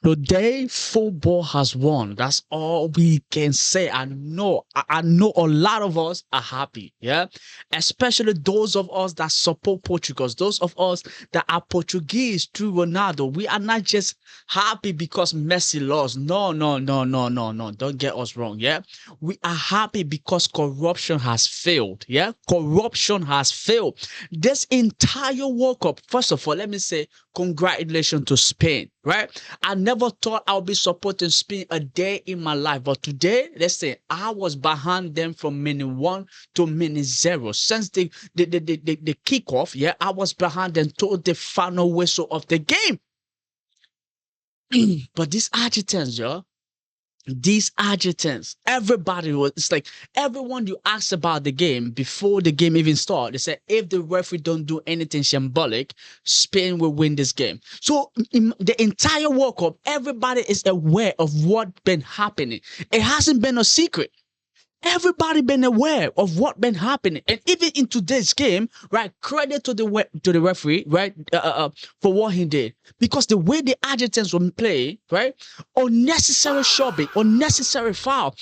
Today, football has won. That's all we can say. I know a lot of us are happy. Yeah. Especially those of us that support Portugal, those of us that are Portuguese through Ronaldo. We are not just happy because Messi lost. No, no, no, no, no, no. Don't get us wrong. Yeah. We are happy because corruption has failed. Yeah. Corruption has failed. This entire World Cup, first of all, let me say, congratulations to Spain, right? I never thought I would be supporting Spain a day in my life, but today, let's say, I was behind them from minute 1 to minute 0. Since the kickoff, yeah, I was behind them to the final whistle of the game. But these Argentines, yo, these Argentines, everybody was, it's like everyone you asked about the game before the game even started, they said if the referee don't do anything symbolic, Spain will win this game. So in the entire World Cup, everybody is aware of what's been happening. It hasn't been a secret. Everybody been aware of what been happening, and even in today's game, right? Credit to the referee, right? For what he did, because the way the Argentines were playing, right? Unnecessary shoving, unnecessary foul.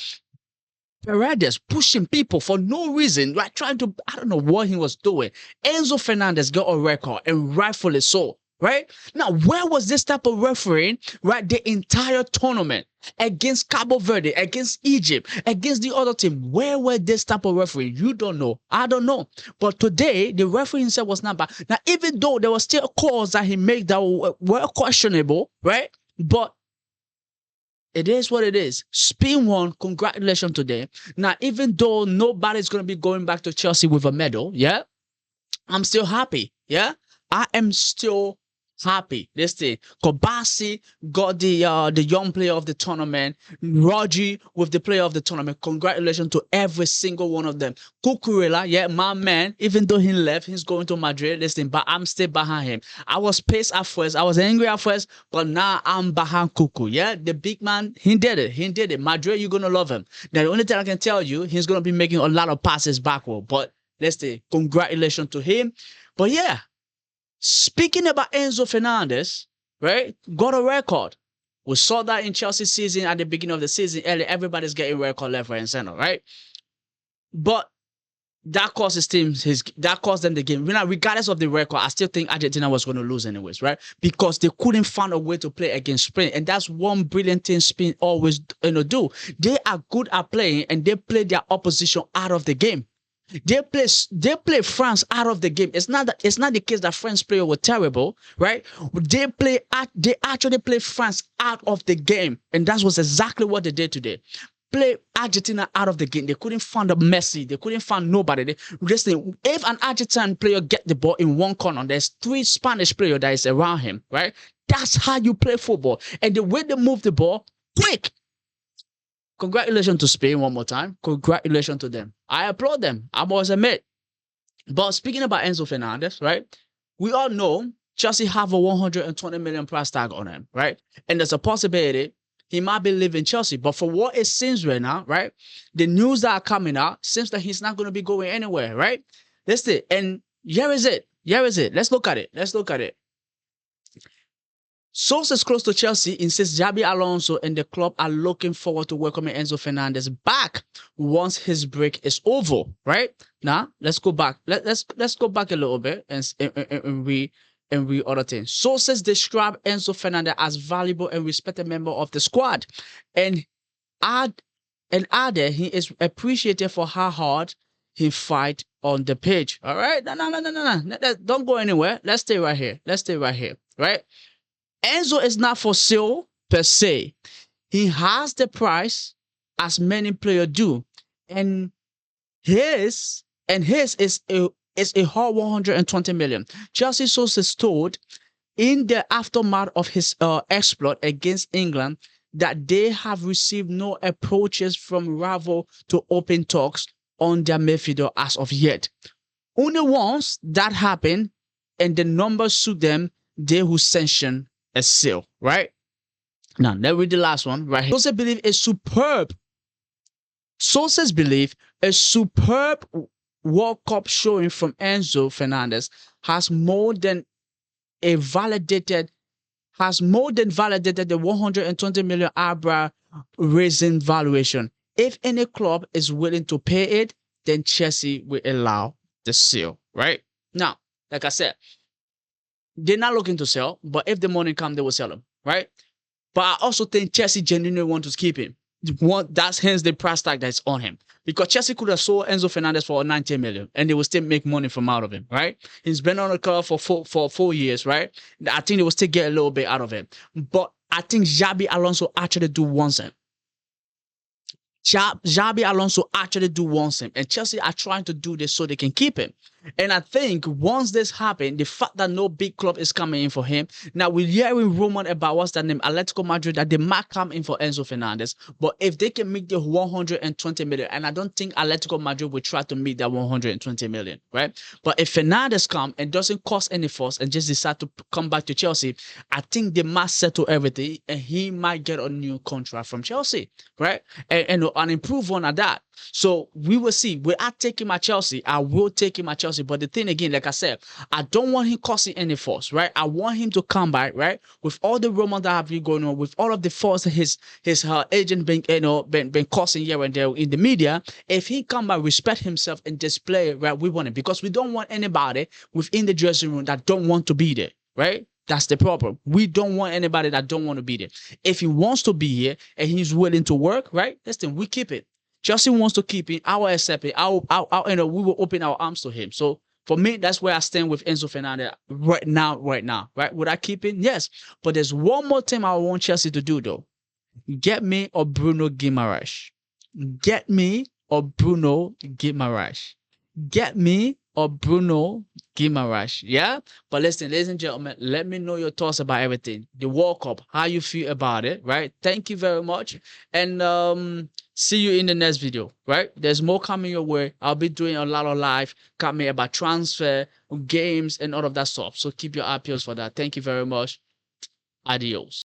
Paredes pushing people for no reason, right? Trying to, I don't know what he was doing. Enzo Fernandez got a record, and rightfully so. Right now, where was this type of refereeing, right? The entire tournament against Cabo Verde, against Egypt, against the other team. Where were this type of referee? You don't know. I don't know. But today, the referee himself was not bad. Now, even though there was still calls that he made that were questionable, right? But it is what it is. Spain won. Congratulations to them. Now, even though nobody's going to be going back to Chelsea with a medal, yeah, I'm still happy. Yeah, I am still happy. This thing, Kobasi got the young player of the tournament. Rodri with the player of the tournament. Congratulations to every single one of them. Cucurella, yeah, my man. Even though he left, he's going to Madrid. Listen, but I'm still behind him. I was pissed at first. I was angry at first, but now I'm behind Cucu. Yeah, the big man, he did it. He did it. Madrid, you're gonna love him. Now, the only thing I can tell you, he's gonna be making a lot of passes backward. But let's say congratulations to him. But yeah, speaking about Enzo Fernandez, right, got a record. We saw that in Chelsea season at the beginning of the season. Early, everybody's getting record left, right, and center, right? But that cost his team that cost them the game. Regardless of the record, I still think Argentina was going to lose anyways, right? Because they couldn't find a way to play against Spain, and that's one brilliant thing Spain always do. They are good at playing, and they play their opposition out of the game. They play France out of the game. It's not the case that French players were terrible, right? They actually play France out of the game, and that was exactly what they did today. Play Argentina out of the game. They couldn't find a Messi. They couldn't find nobody. If an Argentine player get the ball in one corner, there's 3 Spanish players that is around him, right? That's how you play football. And the way they move the ball, quick. Congratulations to Spain one more time. Congratulations to them. I applaud them. I must admit. But speaking about Enzo Fernandez, right? We all know Chelsea have a 120 million price tag on him, right? And there's a possibility he might be leaving Chelsea. But for what it seems right now, right? The news that are coming out seems that he's not going to be going anywhere, right? That's it. And here is it. Here is it. Let's look at it. Let's look at it. Sources close to Chelsea insist Xabi Alonso and the club are looking forward to welcoming Enzo Fernandez back once his break is over. Right now, let's go back. Let's go back a little bit and read other things. Sources describe Enzo Fernandez as valuable and respected member of the squad, and added he is appreciated for how hard he fight on the pitch. All right, no. Don't go anywhere. Let's stay right here. Right. Enzo is not for sale per se. He has the price as many players do, and his is a whole 120 million. Chelsea sources told in the aftermath of his exploit against England that they have received no approaches from rival to open talks on their midfielder as of yet. Only once that happened and the numbers suit them, they will sanction a sale, right? Now, let's read the last one right here. Sources believe a superb World Cup showing from Enzo Fernandez has more than a validated has more than validated the 120 million eyebrow raising valuation. If any club is willing to pay it, then Chelsea will allow the sale, right? Now, like I said, they're not looking to sell, but if the money comes, they will sell him, right? But I also think Chelsea genuinely want to keep him. That's hence the price tag that's on him. Because Chelsea could have sold Enzo Fernandez for 90 million and they will still make money from out of him, right? He's been on the club for 4 years, right? I think they will still get a little bit out of him. But I think Xabi Alonso actually do want him. Xabi Alonso actually do want him, and Chelsea are trying to do this so they can keep him. And I think once this happens, the fact that no big club is coming in for him, now we're hearing rumor about what's that name, Atletico Madrid, that they might come in for Enzo Fernandez. But if they can make the 120 million, and I don't think Atletico Madrid will try to meet that 120 million, right? But if Fernandez come and doesn't cost any fuss and just decide to come back to Chelsea, I think they might settle everything, and he might get a new contract from Chelsea, right? And improve one at that. So we will see. Will I take him at Chelsea? I will take him at Chelsea. But the thing again, like I said, I don't want him causing any fuss, right? I want him to come back, right? With all the rumors that have been going on, with all of the fuss his agent been causing here and there in the media. If he come back, respect himself and display, right? We want it because we don't want anybody within the dressing room that don't want to be there, right? That's the problem. We don't want anybody that don't want to be there. If he wants to be here and he's willing to work, right? Listen, we keep it. Chelsea wants to keep it. I will accept it. We will open our arms to him. So for me, that's where I stand with Enzo Fernandez right now, right? Would I keep it? Yes. But there's one more thing I want Chelsea to do, though. Get me or Bruno Guimaraes. Get me or Bruno Guimaraes. Get me or Bruno Guimaraes. Yeah? But listen, ladies and gentlemen, let me know your thoughts about everything. The World Cup, how you feel about it, right? Thank you very much. And see you in the next video, right? There's more coming your way. I'll be doing a lot of live coming about transfer, games, and all of that stuff. So keep your eye peeled for that. Thank you very much. Adios.